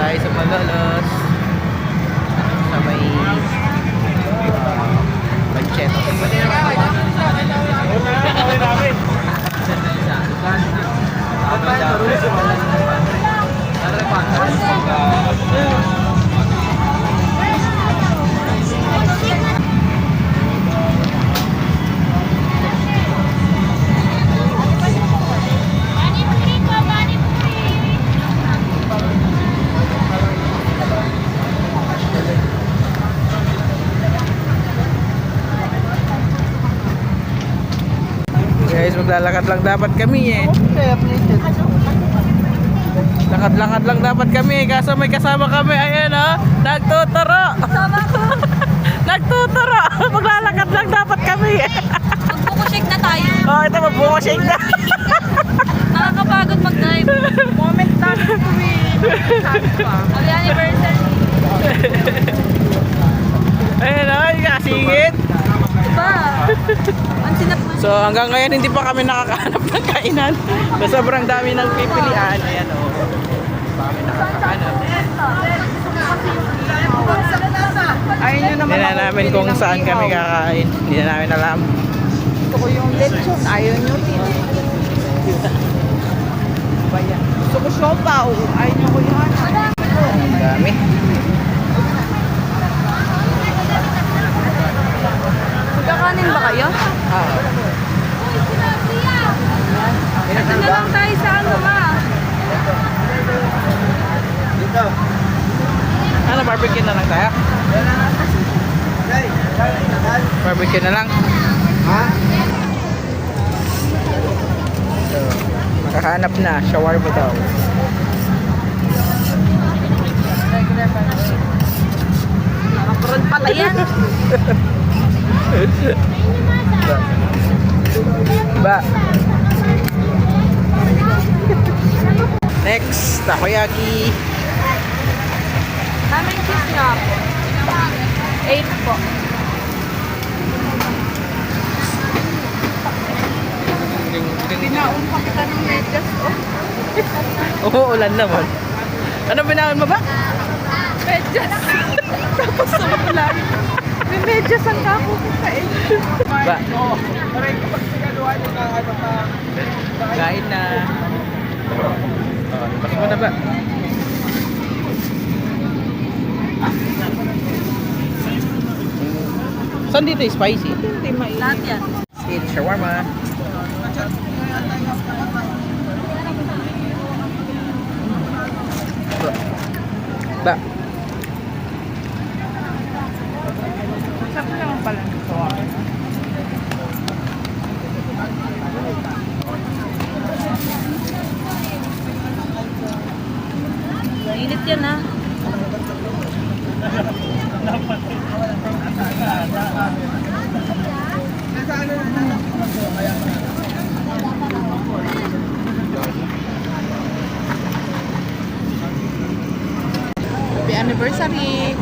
tayo sa Malolos. Sa may Bancheta. Guys, maglalakad lang dapat kami eh. Lakad-lakad lang dapat kami kaso may kasama kami. Ayan oh, nagtuturo. Sama ko. Nagtuturo. Maglalakad lang dapat kami eh. Magbuko-shake na tayo. Oh, ito magbuko-shake na. Nakakapagod mag-drive. Moment lang kami. Happy anniversary. Ayan oh, yung kasingit. Ba? Ang sinap. So hanggang ngayon hindi pa kami nakakahanap ng kainan. So, sobrang dami ng pipilian. Ayan o. Kami nakakahanap. Ayun nyo naman Hindi na namin kung saan kami kakain. Hindi na namin alam. Gusto ko yung lechon. Ayaw nyo din. Bayan. Gusto ko siopaw. Ayaw nyo ko yung ano. Ang dami. Magkakanin ba kayo? Ito na lang tayo sa ano ma. Ano, barbecue na lang tayo? Barbecue na lang. So, makahanap na. Shawarma daw. Nakapuron pala yan. Ba. Next, takoyaki. Daming cheese nga po. 8 po. Pinaon pa kita ng medyas. Oo, ulan naman. Ano binaon mo ba? Medyas. Tapos sumulan. May medyas ang kakukita eh. Ba. Kain na. Pas mo na ba? Saan dito yung spicy? Hindi mainit. Lahat yan. Eat shawarma. Ba. Sabi naman pala nito. Mainit yan ha. Happy anniversary.